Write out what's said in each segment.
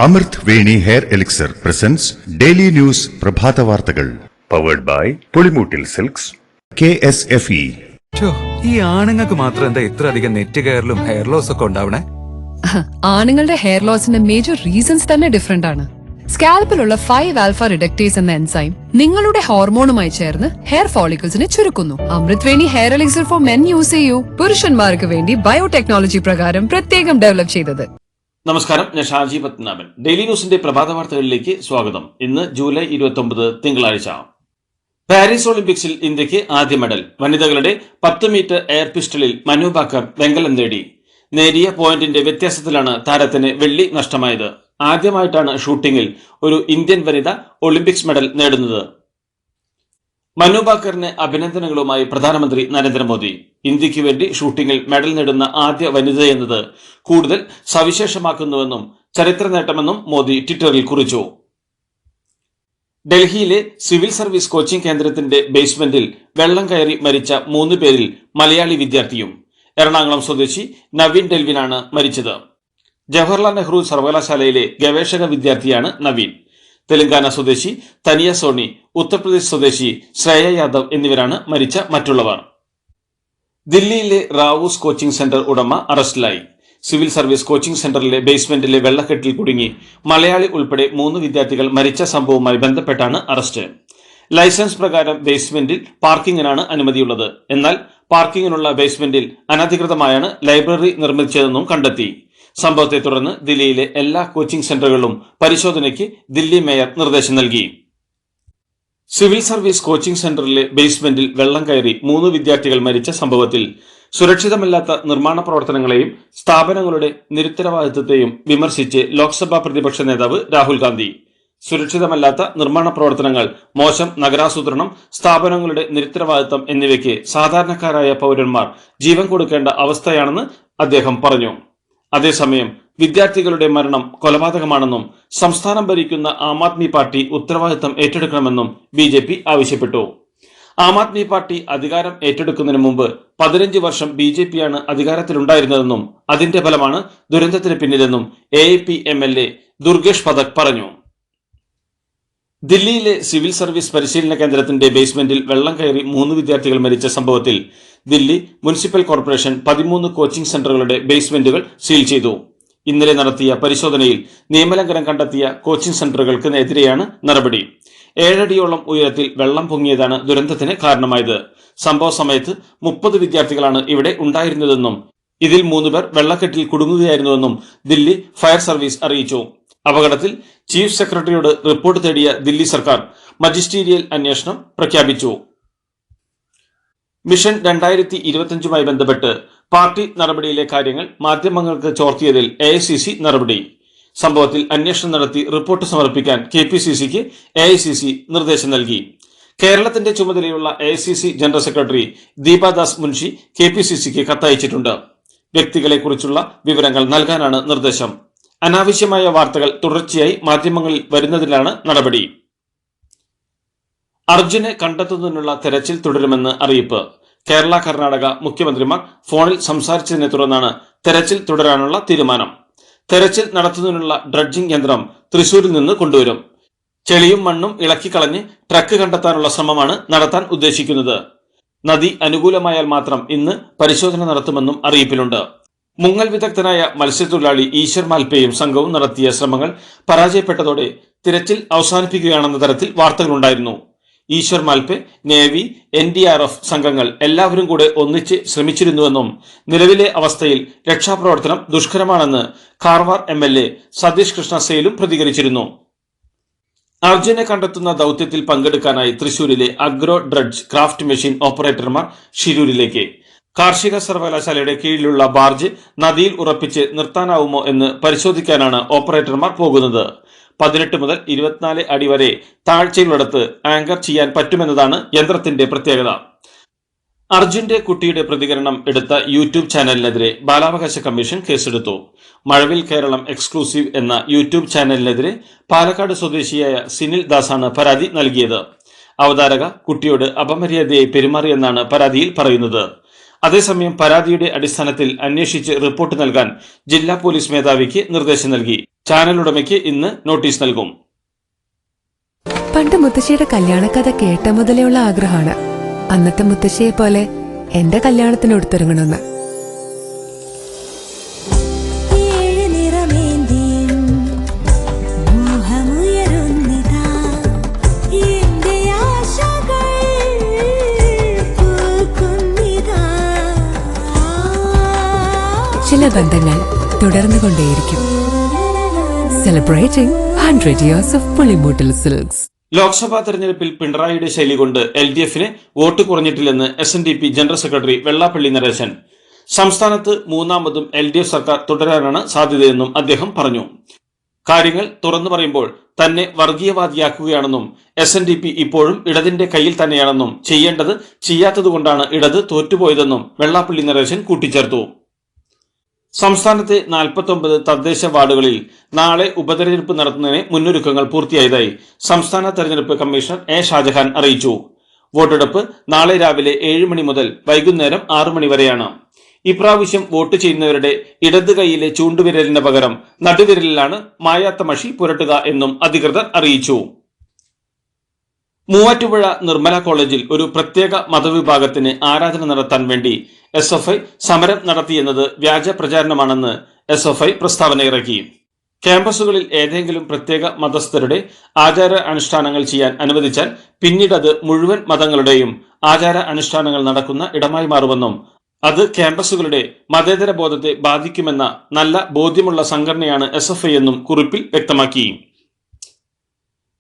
അമൃത് Veni hair elixir presents daily news പ്രഭാത വാർത്തകൾ powered by Pulimoottil silks KSFE. ഈ ആണുങ്ങൾക്ക് മാത്രം എന്താ ഇത്ര അധികം നെറ്റ് കെയറിലും ഹെയർ ലോസ് ഒക്കെ ഉണ്ടാവണേ? ആണുങ്ങളുടെ ഹെയർ ലോസിന്റെ മേജർ റീസൺസ് തന്നെ ഡിഫറെന്റ് ആണ്. സ്കാൽപ്പിലുള്ള 5-alpha റിഡക്ടേസ് എന്ന എൻസൈം നിങ്ങളുടെ ഹോർമോണുമായി ചേർന്ന് ഹെയർ ഫോളിക്കിൾസിനെ ചുരുക്കുന്നു. Amrut Veni hair elixir for men use ചെയ്യൂ. പുരുഷന്മാർക്ക് വേണ്ടി ബയോടെക്നോളജി പ്രകാരം പ്രത്യേകം ഡെവലപ്പ് ചെയ്തത്. നമസ്കാരം, ഞാൻ ഷാജി പത്മനാഭൻ. ഡെയിലി ന്യൂസിന്റെ പ്രഭാത വാർത്തകളിലേക്ക് സ്വാഗതം. ഇന്ന് ജൂലൈ 29 തിങ്കളാഴ്ച. പാരീസ് ഒളിമ്പിക്സിൽ ഇന്ത്യക്ക് ആദ്യ മെഡൽ. വനിതകളുടെ 10 മീറ്റർ എയർ പിസ്റ്റളിൽ മനു ഭാക്കർ വെങ്കലം നേടി. നേരിയ പോയിന്റിന്റെ വ്യത്യാസത്തിലാണ് താരത്തിന് വെള്ളി നഷ്ടമായത്. ആദ്യമായിട്ടാണ് ഷൂട്ടിംഗിൽ ഒരു ഇന്ത്യൻ വനിത ഒളിമ്പിക്സ് മെഡൽ നേടുന്നത്. മനു ഭാക്കറിന് അഭിനന്ദനങ്ങളുമായി പ്രധാനമന്ത്രി നരേന്ദ്രമോദി. ഇന്ത്യക്ക് വേണ്ടി ഷൂട്ടിംഗിൽ മെഡൽ നേടുന്ന ആദ്യ വനിതയെന്നത് കൂടുതൽ സവിശേഷമാക്കുന്നുവെന്നും ചരിത്ര നേട്ടമെന്നും മോദി ട്വിറ്ററിൽ കുറിച്ചു. ഡൽഹിയിലെ സിവിൽ സർവീസ് കോച്ചിംഗ് കേന്ദ്രത്തിന്റെ ബേസ്മെന്റിൽ വെള്ളം കയറി മരിച്ച 3 പേരിൽ മലയാളി വിദ്യാർത്ഥിയും. എറണാകുളം സ്വദേശി നവീൻ ഡെൽവിനാണ് മരിച്ചത്. ജവഹർലാൽ നെഹ്റു സർവകലാശാലയിലെ ഗവേഷക വിദ്യാർത്ഥിയാണ് നവീൻ. തെലങ്കാന സ്വദേശി തനിയ സോണി, ഉത്തർപ്രദേശ് സ്വദേശി ശ്രേയ യാദവ് എന്നിവരാണ് മരിച്ച മറ്റുള്ളവർ. ദില്ലിയിലെ റാവൂസ് കോച്ചിംഗ് സെന്റർ ഉടമ അറസ്റ്റിലായി. സിവിൽ സർവീസ് കോച്ചിംഗ് സെന്ററിലെ ബേസ്മെന്റിലെ വെള്ളക്കെട്ടിൽ കുടുങ്ങി മലയാളി ഉൾപ്പെടെ 3 വിദ്യാർത്ഥികൾ മരിച്ച സംഭവവുമായി ബന്ധപ്പെട്ടാണ് അറസ്റ്റ്. ലൈസൻസ് പ്രകാരം ബേസ്മെന്റിൽ പാർക്കിങ്ങിനാണ് അനുമതിയുള്ളത്. എന്നാൽ പാർക്കിങ്ങിനുള്ള ബേസ്മെന്റിൽ അനധികൃതമായാണ് ലൈബ്രറി നിർമ്മിച്ചതെന്നും കണ്ടെത്തി. സംഭവത്തെ തുടർന്ന് ദില്ലിയിലെ എല്ലാ കോച്ചിംഗ് സെന്ററുകളിലും പരിശോധനയ്ക്ക് ദില്ലി മേയർ നിർദ്ദേശം നൽകി. സിവിൽ സർവീസ് കോച്ചിംഗ് സെന്ററിലെ ബേസ്മെന്റിൽ വെള്ളം കയറി 3 വിദ്യാർത്ഥികൾ മരിച്ച സംഭവത്തിൽ സുരക്ഷിതമല്ലാത്ത നിർമ്മാണ പ്രവർത്തനങ്ങളെയും സ്ഥാപനങ്ങളുടെ നിരുത്തരവാദിത്വത്തെയും വിമർശിച്ച് ലോക്സഭാ പ്രതിപക്ഷ നേതാവ് രാഹുൽ ഗാന്ധി. സുരക്ഷിതമല്ലാത്ത നിർമ്മാണ പ്രവർത്തനങ്ങൾ, മോശം നഗരാസൂത്രണം, സ്ഥാപനങ്ങളുടെ നിരുത്തരവാദിത്വം എന്നിവയ്ക്ക് സാധാരണക്കാരായ പൗരന്മാർ ജീവൻ കൊടുക്കേണ്ട അവസ്ഥയാണെന്ന് അദ്ദേഹം പറഞ്ഞു. അതേസമയം വിദ്യാർത്ഥികളുടെ മരണം കൊലപാതകമാണെന്നും സംസ്ഥാനം ഭരിക്കുന്ന ആം ആദ്മി പാർട്ടി ഉത്തരവാദിത്തം ഏറ്റെടുക്കണമെന്നും BJP ആവശ്യപ്പെട്ടു. ആം ആദ്മി പാർട്ടി അധികാരം ഏറ്റെടുക്കുന്നതിന് മുമ്പ് 15 വർഷം BJPയാണ് അധികാരത്തിലുണ്ടായിരുന്നതെന്നും അതിന്റെ ഫലമാണ് ദുരന്തത്തിന് പിന്നിലെന്നും AAP MLA ദുർഗേഷ് പഥക് പറഞ്ഞു. ദില്ലിയിലെ സിവിൽ സർവീസ് പരിശീലന കേന്ദ്രത്തിന്റെ ബേസ്മെന്റിൽ വെള്ളം കയറി 3 വിദ്യാർത്ഥികൾ മരിച്ച സംഭവത്തിൽ ദില്ലി മുനിസിപ്പൽ കോർപ്പറേഷൻ 13 കോച്ചിംഗ് സെന്ററുകളുടെ ബേസ്മെന്റുകൾ സീൽ ചെയ്തു. ഇന്നലെ നടത്തിയ പരിശോധനയിൽ നിയമലംഘനം കണ്ടെത്തിയ കോച്ചിംഗ് സെന്ററുകൾക്കെതിരെയാണ് നടപടി. 7 അടിയോളം ഉയരത്തിൽ വെള്ളം പൊങ്ങിയതാണ് ദുരന്തത്തിന് കാരണമായത്. സംഭവ സമയത്ത് 30 വിദ്യാർത്ഥികളാണ് ഇവിടെ ഉണ്ടായിരുന്നതെന്നും ഇതിൽ 3 പേർ വെള്ളക്കെട്ടിൽ കുടുങ്ങുകയായിരുന്നുവെന്നും ദില്ലി ഫയർ സർവീസ് അറിയിച്ചു. അപകടത്തിൽ ചീഫ് സെക്രട്ടറിയോട് റിപ്പോർട്ട് തേടിയ ദില്ലി സർക്കാർ മജിസ്റ്റീരിയൽ അന്വേഷണം പ്രഖ്യാപിച്ചു. മിഷൻ 2025മായി ബന്ധപ്പെട്ട് പാർട്ടി നടപടിയിലെ കാര്യങ്ങൾ മാധ്യമങ്ങൾക്ക് ചോർത്തിയതിൽ AICC നടപടി. സംഭവത്തിൽ അന്വേഷണം നടത്തി റിപ്പോർട്ട് സമർപ്പിക്കാൻ KPCCക്ക് AICC നിർദ്ദേശം നൽകി. കേരളത്തിന്റെ ചുമതലയുള്ള AICC general secretary Deepadas Munshi KPCCക്ക് കത്തയച്ചിട്ടുണ്ട്. വ്യക്തികളെക്കുറിച്ചുള്ള വിവരങ്ങൾ നൽകാനാണ് നിർദ്ദേശം. അനാവശ്യമായ വാർത്തകൾ തുടർച്ചയായി മാധ്യമങ്ങളിൽ വരുന്നതിലാണ് നടപടി. അർജുനെ കണ്ടെത്തുന്നതിനുള്ള തെരച്ചിൽ തുടരുമെന്ന് അറിയിപ്പ്. കേരള കർണാടക മുഖ്യമന്ത്രിമാർ ഫോണിൽ സംസാരിച്ചതിനെ തുടർന്നാണ് തെരച്ചിൽ തുടരാനുള്ള തീരുമാനം. തെരച്ചിൽ നടത്തുന്നതിനുള്ള ഡ്രഡ്ജിംഗ് യന്ത്രം തൃശൂരിൽ നിന്ന് കൊണ്ടുവരും. ചെളിയും മണ്ണും ഇളക്കിക്കളഞ്ഞ് ട്രക്ക് കണ്ടെത്താനുള്ള ശ്രമമാണ് നടത്താൻ ഉദ്ദേശിക്കുന്നത്. നദി അനുകൂലമായാൽ മാത്രം ഇന്ന് പരിശോധന നടത്തുമെന്നും അറിയിപ്പിലുണ്ട്. മുങ്ങൽ വിദഗ്ധനായ മത്സ്യത്തൊഴിലാളി ഈശ്വർ മാൽപേയും സംഘവും നടത്തിയ ശ്രമങ്ങൾ പരാജയപ്പെട്ടതോടെ തിരച്ചിൽ അവസാനിപ്പിക്കുകയാണെന്ന തരത്തിൽ വാർത്തകളുണ്ടായിരുന്നു. ഈശ്വർ മാൽപെ, നേവി, NDRF സംഘങ്ങൾ എല്ലാവരും കൂടെ ഒന്നിച്ച് ശ്രമിച്ചിരുന്നുവെന്നും നിലവിലെ അവസ്ഥയിൽ രക്ഷാപ്രവർത്തനം ദുഷ്കരമാണെന്ന് കാർവാർ MLA സതീഷ് കൃഷ്ണ സെയിലും പ്രതികരിച്ചിരുന്നു. അർജുനെ കണ്ടെത്തുന്ന ദൌത്യത്തിൽ പങ്കെടുക്കാനായി തൃശൂരിലെ അഗ്രോ ഡ്രഡ്ജ് ക്രാഫ്റ്റ് മെഷീൻ ഓപ്പറേറ്റർമാർ ഷിരൂരിലേക്ക്. കാർഷിക സർവകലാശാലയുടെ കീഴിലുള്ള ബാർജ് നദിയിൽ ഉറപ്പിച്ച് നിർത്താനാവുമോ എന്ന് പരിശോധിക്കാനാണ് ഓപ്പറേറ്റർമാർ പോകുന്നത്. 18 മുതൽ 24 അടി വരെ താഴ്ചയിലുള്ളടത്ത് ആങ്കർ ചെയ്യാൻ പറ്റുമെന്നതാണ് യന്ത്രത്തിന്റെ പ്രത്യേകത. അർജുന്റെ കുട്ടിയുടെ പ്രതികരണം എടുത്ത യൂട്യൂബ് ചാനലിനെതിരെ ബാലാവകാശ കമ്മീഷൻ കേസെടുത്തു. മഴവിൽ കേരളം എക്സ്ക്ലൂസീവ് എന്ന യൂട്യൂബ് ചാനലിനെതിരെ പാലക്കാട് സ്വദേശിയായ സിനിൽ ദാസാണ് പരാതി നൽകിയത്. അവതാരക കുട്ടിയോട് അപമര്യാദയായി പെരുമാറിയെന്നാണ് പരാതിയിൽ പറയുന്നത്. അതേസമയം പരാതിയുടെ അടിസ്ഥാനത്തിൽ അന്വേഷിച്ച് റിപ്പോർട്ട് നൽകാൻ ജില്ലാ പോലീസ് മേധാവിക്ക് നിർദ്ദേശം നൽകി. ചാനൽ ഉടമയ്ക്ക് ഇന്ന് നോട്ടീസ് നൽകും. പണ്ട് മുത്തശ്ശിയുടെ കല്യാണക്കഥ കേട്ട മുതലെയുള്ള ആഗ്രഹമാണ് അന്നത്തെ മുത്തശ്ശിയെ പോലെ എന്റെ കല്യാണത്തിന് എടുത്തൊരുങ്ങണമെന്ന്. ചില ബന്ധങ്ങൾ തുടർന്നുകൊണ്ടേയിരിക്കും. Celebrating 100 years of Pulimoottil silks. Lok Sabha തെരഞ്ഞെടുപ്പിൽ പിണറായിയുടെ ശൈലി കൊണ്ട് LDF-ന് വോട്ട് കുറഞ്ഞിട്ടില്ലെന്ന് SNDP general secretary Vellappally Natesan. സംസ്ഥാനത്ത് മൂന്നാമതും LDF സർക്കാർ തുടരാനാണ് സാധ്യതയെന്നും അദ്ദേഹം പറഞ്ഞു. കാര്യങ്ങൾ തുറന്നു പറയുമ്പോൾ തന്നെ വർഗീയവാദിയാക്കുകയാണെന്നും SNDP ഇപ്പോഴും ഇടതിന്റെ കയ്യിൽ തന്നെയാണെന്നും ചെയ്യേണ്ടത് ചെയ്യാത്തതുകൊണ്ടാണ് ഇടത് തോറ്റുപോയതെന്നും വെള്ളാപ്പള്ളി നടേശൻ കൂട്ടിച്ചേർത്തു. സംസ്ഥാനത്തെ 49 തദ്ദേശ വാർഡുകളിൽ നാളെ ഉപതെരഞ്ഞെടുപ്പ് നടത്തുന്നതിന് മുന്നൊരുക്കങ്ങൾ പൂർത്തിയായതായി സംസ്ഥാന തെരഞ്ഞെടുപ്പ് കമ്മീഷണർ A. ഷാജഹാൻ അറിയിച്ചു. വോട്ടെടുപ്പ് നാളെ രാവിലെ 7 മണി മുതൽ വൈകുന്നേരം 6 മണി വരെയാണ്. ഇപ്രാവശ്യം വോട്ട് ചെയ്യുന്നവരുടെ ഇടത് കൈയിലെ ചൂണ്ടുവിരലിന് പകരം നടുവിരലിലാണ് മായാത്ത മഷി പുരട്ടുക എന്നും അധികൃതർ അറിയിച്ചു. മൂവാറ്റുപുഴ നിർമ്മല കോളേജിൽ ഒരു പ്രത്യേക മതവിഭാഗത്തിന് ആരാധന നടത്താൻ വേണ്ടി SFI സമരം നടത്തിയെന്നത് വ്യാജ പ്രചാരണമാണെന്ന് SFI പ്രസ്താവന ഇറക്കി. ക്യാമ്പസുകളിൽ ഏതെങ്കിലും പ്രത്യേക മതസ്ഥരുടെ ആചാര അനുഷ്ഠാനങ്ങൾ ചെയ്യാൻ അനുവദിച്ചാൽ പിന്നീട് അത് മുഴുവൻ മതങ്ങളുടെയും ആചാര അനുഷ്ഠാനങ്ങൾ നടക്കുന്ന ഇടമായി മാറുമെന്നും അത് ക്യാമ്പസുകളുടെ മതേതര ബോധത്തെ ബാധിക്കുമെന്ന നല്ല ബോധ്യമുള്ള സംഘടനയാണ് SFI എന്നും കുറിപ്പിൽ വ്യക്തമാക്കി.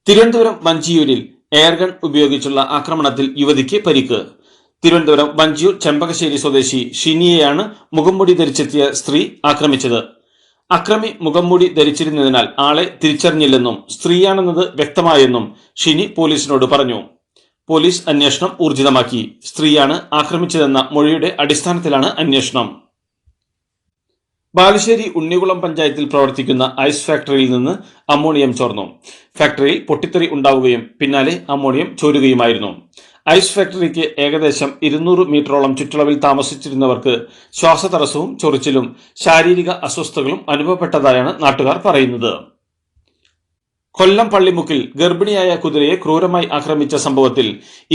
തിരുവനന്തപുരം വഞ്ചിയൂരിൽ എയർഗൺ ഉപയോഗിച്ചുള്ള ആക്രമണത്തിൽ യുവതിക്ക് പരിക്ക്. തിരുവനന്തപുരം വഞ്ചിയൂർ ചെമ്പകശ്ശേരി സ്വദേശി ഷിനിയെയാണ് മുഖംമൂടി ധരിച്ചെത്തിയ സ്ത്രീ ആക്രമിച്ചത്. അക്രമി മുഖംമൂടി ധരിച്ചിരുന്നതിനാൽ ആളെ തിരിച്ചറിഞ്ഞില്ലെന്നും സ്ത്രീയാണെന്നത് വ്യക്തമായെന്നും ഷിനി പോലീസിനോട് പറഞ്ഞു. പോലീസ് അന്വേഷണം ഊർജിതമാക്കി. സ്ത്രീയാണ് ആക്രമിച്ചതെന്ന മൊഴിയുടെ അടിസ്ഥാനത്തിലാണ് അന്വേഷണം. ബാലുശ്ശേരി ഉണ്ണികുളം പഞ്ചായത്തിൽ പ്രവർത്തിക്കുന്ന ഐസ് ഫാക്ടറിയിൽ നിന്ന് അമോണിയം ചോർന്നു. ഫാക്ടറിയിൽ പൊട്ടിത്തെറി ഉണ്ടാവുകയും പിന്നാലെ അമോണിയം ചോരുകയുമായിരുന്നു. ഐസ് ഫാക്ടറിക്ക് ഏകദേശം 200 മീറ്ററോളം ചുറ്റളവിൽ താമസിച്ചിരുന്നവർക്ക് ശ്വാസതടസ്സവും ചൊറിച്ചിലും ശാരീരിക അസ്വസ്ഥതകളും അനുഭവപ്പെട്ടതായാണ് നാട്ടുകാർ പറയുന്നത്. കൊല്ലം പള്ളിമുക്കിൽ ഗർഭിണിയായ കുതിരയെ ക്രൂരമായി ആക്രമിച്ച സംഭവത്തിൽ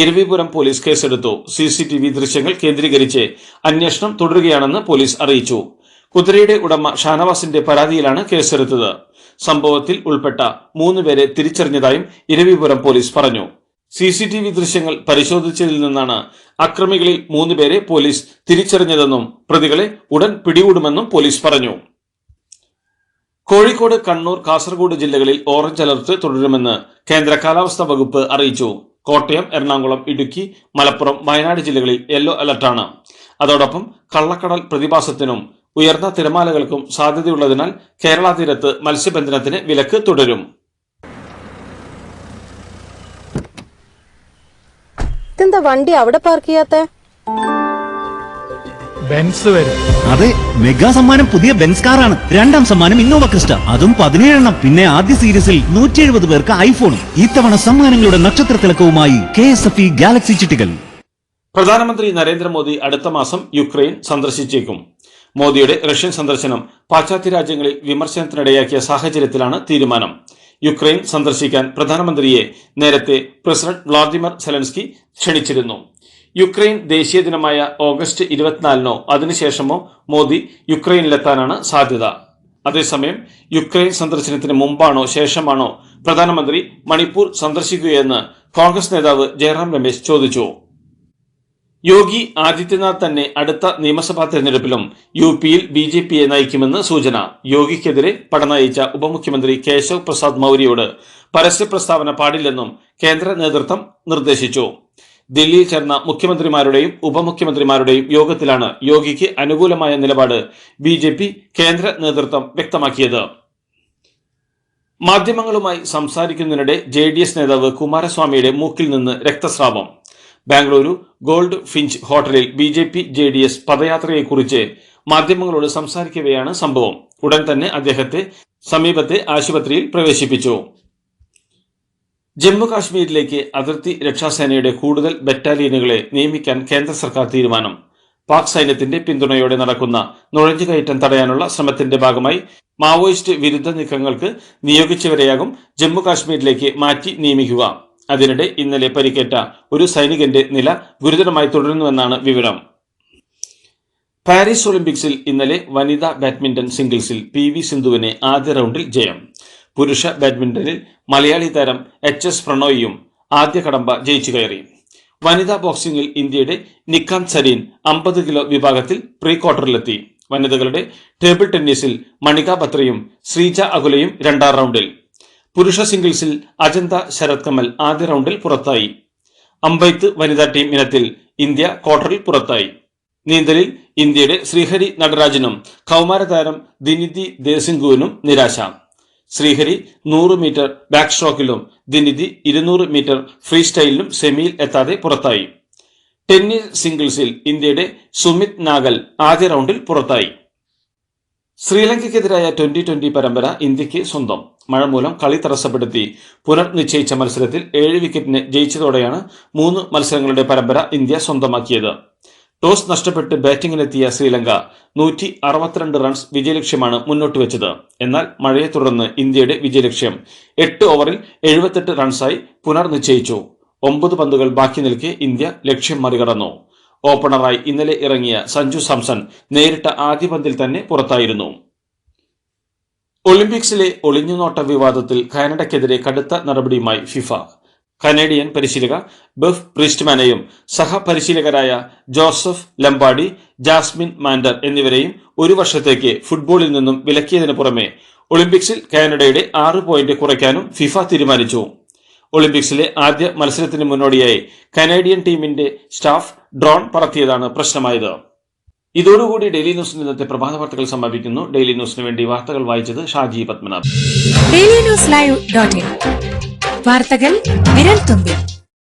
ഇരവിപുരം പോലീസ് കേസെടുത്തു. CCTV ദൃശ്യങ്ങൾ കേന്ദ്രീകരിച്ച് അന്വേഷണം തുടരുകയാണെന്ന് പോലീസ് അറിയിച്ചു. കുതിരയുടെ ഉടമ ഷാനവാസിന്റെ പരാതിയിലാണ് കേസെടുത്തത്. സംഭവത്തിൽ ഉൾപ്പെട്ട 3 പേരെ തിരിച്ചറിഞ്ഞതായും ഇരവിപുരം പോലീസ് പറഞ്ഞു. CCTV ദൃശ്യങ്ങൾ പരിശോധിച്ചതിൽ നിന്നാണ് അക്രമികളിൽ 3 പേരെ പോലീസ് തിരിച്ചറിഞ്ഞതെന്നും പ്രതികളെ ഉടൻ പിടികൂടുമെന്നും പോലീസ് പറഞ്ഞു. കോഴിക്കോട്, കണ്ണൂർ, കാസർഗോഡ് ജില്ലകളിൽ ഓറഞ്ച് അലർട്ട് തുടരുമെന്ന് കേന്ദ്ര കാലാവസ്ഥാ വകുപ്പ് അറിയിച്ചു. കോട്ടയം, എറണാകുളം, ഇടുക്കി, മലപ്പുറം, വയനാട് ജില്ലകളിൽ യെല്ലോ അലർട്ടാണ്. അതോടൊപ്പം കള്ളക്കടൽ പ്രതിഭാസത്തിനും ഉയർന്ന തിരമാലകൾക്കും സാധ്യതയുള്ളതിനാൽ കേരള തീരത്ത് മത്സ്യബന്ധനത്തിന് വിലക്ക് തുടരും. ഇതെന്താ വണ്ടി അവിടെ പാർക്ക് ചെയ്യാത്തെ? ബെൻസ് വരും. അതെ, മെഗാ സമ്മാനം പുതിയ ബെൻസ് കാറാണ്. 2ാം സമ്മാനം ഇന്നോവ ക്രിസ്റ്റ, അതും 17 എണ്ണം. പിന്നെ ആദ്യ സീരീസിൽ 170 പേർക്ക് ഐഫോണും. ഇത്തവണ സമ്മാനങ്ങളുടെ നക്ഷത്ര തിളക്കവുമായി KSFE ഗാലക്സി ചിട്ടികൾ. പ്രധാനമന്ത്രി നരേന്ദ്രമോദി അടുത്ത മാസം യുക്രൈൻ സന്ദർശിച്ചേക്കും. മോദിയുടെ റഷ്യൻ സന്ദർശനം പാശ്ചാത്യ രാജ്യങ്ങളിൽ വിമർശനത്തിനിടയാക്കിയ സാഹചര്യത്തിലാണ് തീരുമാനം. യുക്രൈൻ സന്ദർശിക്കാൻ പ്രധാനമന്ത്രിയെ നേരത്തെ പ്രസിഡന്റ് വ്ളാദിമിർ സെലൻസ്കി ക്ഷണിച്ചിരുന്നു. യുക്രൈൻ ദേശീയ ദിനമായ ഓഗസ്റ്റ് 24-നോ അതിനുശേഷമോ മോദി യുക്രൈനിലെത്താനാണ് സാധ്യത. അതേസമയം യുക്രൈൻ സന്ദർശനത്തിന് മുമ്പാണോ ശേഷമാണോ പ്രധാനമന്ത്രി മണിപ്പൂർ സന്ദർശിക്കുകയെന്ന് കോൺഗ്രസ് നേതാവ് ജയറാം രമേശ് ചോദിച്ചു. യോഗി ആദിത്യനാഥ് തന്നെ അടുത്ത നിയമസഭാ തെരഞ്ഞെടുപ്പിലും UPയിൽ BJPയെ നയിക്കുമെന്ന് സൂചന. യോഗിക്കെതിരെ പടനയിച്ച ഉപമുഖ്യമന്ത്രി കേശവ് പ്രസാദ് മൗര്യയോട് പരസ്യ പ്രസ്താവന പാടില്ലെന്നും കേന്ദ്ര നേതൃത്വം നിർദ്ദേശിച്ചു. ദില്ലിയിൽ ചേർന്ന മുഖ്യമന്ത്രിമാരുടെയും ഉപമുഖ്യമന്ത്രിമാരുടെയും യോഗത്തിലാണ് യോഗിക്ക് അനുകൂലമായ നിലപാട് BJP കേന്ദ്ര നേതൃത്വം വ്യക്തമാക്കിയത്. മാധ്യമങ്ങളുമായി സംസാരിക്കുന്നതിനിടെ JDS നേതാവ് കുമാരസ്വാമിയുടെ മൂക്കിൽ നിന്ന് രക്തസ്രാവം. ബാംഗ്ലൂരു ഗോൾഡ് ഫിഞ്ച് ഹോട്ടലിൽ BJP JDS പദയാത്രയെക്കുറിച്ച് മാധ്യമങ്ങളോട് സംസാരിക്കവെയാണ് സംഭവം. ഉടൻ തന്നെ അദ്ദേഹത്തെ സമീപത്തെ ആശുപത്രിയിൽ പ്രവേശിപ്പിച്ചു. ജമ്മു കാശ്മീരിലേക്ക് അതിർത്തി രക്ഷാസേനയുടെ കൂടുതൽ ബറ്റാലിയനുകളെ നിയമിക്കാൻ കേന്ദ്ര സർക്കാർ തീരുമാനം. പാക് സൈന്യത്തിന്റെ പിന്തുണയോടെ നടക്കുന്ന നുഴഞ്ഞുകയറ്റം തടയാനുള്ള ശ്രമത്തിന്റെ ഭാഗമായി മാവോയിസ്റ്റ് വിരുദ്ധ നീക്കങ്ങൾക്ക് നിയോഗിച്ചവരെയാകും ജമ്മു കാശ്മീരിലേക്ക് മാറ്റി നിയമിക്കുക. അതിനിടെ ഇന്നലെ പരിക്കേറ്റ ഒരു സൈനികന്റെ നില ഗുരുതരമായി തുടരുന്നുവെന്നാണ് വിവരം. പാരീസ് ഒളിമ്പിക്സിൽ ഇന്നലെ വനിതാ ബാഡ്മിന്റൺ സിംഗിൾസിൽ PV സിന്ധുവിന് ആദ്യ റൗണ്ടിൽ ജയം. പുരുഷ ബാഡ്മിന്റണിൽ മലയാളി താരം HS പ്രണോയിയും ആദ്യ കടമ്പ ജയിച്ചു കയറി. വനിതാ ബോക്സിംഗിൽ ഇന്ത്യയുടെ നിക്കാന്ത് സരീൻ 50 കിലോ വിഭാഗത്തിൽ പ്രീ ക്വാർട്ടറിലെത്തി. വനിതകളുടെ ടേബിൾ ടെന്നീസിൽ മണിക ബത്രയും ശ്രീജ അകുലയും രണ്ടാം റൗണ്ടിൽ. പുരുഷ സിംഗിൾസിൽ അജന്ത ശരത് കമൽ ആദ്യ റൗണ്ടിൽ പുറത്തായി. അമ്പെയ്ത്ത് വനിതാ ടീം ഇനത്തിൽ ഇന്ത്യ ക്വാർട്ടറിൽ പുറത്തായി. നീന്തലിൽ ഇന്ത്യയുടെ ശ്രീഹരി നടരാജനും കൗമാര താരം ദിനിതി ദേസിംഗുവിനും നിരാശ. ശ്രീഹരി 100 മീറ്റർ ബാക്ക് സ്ട്രോക്കിലും ദിനിതി 200 മീറ്റർ ഫ്രീ സ്റ്റൈലിലും സെമിയിൽ എത്താതെ പുറത്തായി. ടെന്നീസ് സിംഗിൾസിൽ ഇന്ത്യയുടെ സുമിത് നാഗൽ ആദ്യ റൗണ്ടിൽ പുറത്തായി. ശ്രീലങ്കയ്ക്കെതിരായ 2020 പരമ്പര ഇന്ത്യക്ക് സ്വന്തം. മഴ മൂലം കളി തടസ്സപ്പെടുത്തി പുനർനിശ്ചയിച്ച മത്സരത്തിൽ 7 വിക്കറ്റിന് ജയിച്ചതോടെയാണ് 3 മത്സരങ്ങളുടെ പരമ്പര ഇന്ത്യ സ്വന്തമാക്കിയത്. ടോസ് നഷ്ടപ്പെട്ട് ബാറ്റിംഗിനെത്തിയ ശ്രീലങ്ക 162 റൺസ് വിജയലക്ഷ്യമാണ് മുന്നോട്ട് വെച്ചത്. എന്നാൽ മഴയെ തുടർന്ന് ഇന്ത്യയുടെ വിജയലക്ഷ്യം 8 ഓവറിൽ 78 റൺസായി പുനർനിശ്ചയിച്ചു. 9 പന്തുകൾ ബാക്കി നിൽക്കെ ഇന്ത്യ ലക്ഷ്യം മറികടന്നു. ഓപ്പണറായി ഇന്നലെ ഇറങ്ങിയ സഞ്ജു സാംസൺ നേരിട്ട ആദ്യ പന്തിൽ തന്നെ പുറത്തായിരുന്നു. ഒളിമ്പിക്സിലെ ഒളിഞ്ഞുനോട്ട വിവാദത്തിൽ കാനഡയ്ക്കെതിരെ കടുത്ത നടപടിയുമായി ഫിഫ. കനേഡിയൻ പരിശീലക ബെഫ് പ്രീസ്റ്റ്മാനെയും സഹപരിശീലകരായ ജോസഫ് ലംബാഡി, ജാസ്മിൻ മാൻഡർ എന്നിവരെയും 1 വർഷത്തേക്ക് ഫുട്ബോളിൽ നിന്നും വിലക്കിയതിനു പുറമെ ഒളിമ്പിക്സിൽ കാനഡയുടെ 6 പോയിന്റ് കുറയ്ക്കാനും ഫിഫ തീരുമാനിച്ചു. ഒളിമ്പിക്സിലെ ആദ്യ മത്സരത്തിന് മുന്നോടിയായി കനേഡിയൻ ടീമിന്റെ സ്റ്റാഫ് ഡ്രോൺ പറത്തിയതാണ് പ്രശ്നമായത്. ഇതോടുകൂടി ഡെയിലി ന്യൂസിന്റെ ഇന്നത്തെ പ്രഭാത വാർത്തകൾ സമാപിക്കുന്നു. ഡെയിലി ന്യൂസിന് വേണ്ടി വാർത്തകൾ വായിച്ചത് ഷാജി പത്മനാഭ്. DailyNewsLive.in വാർത്തകൾ വിരൽ തുമ്പിൽ.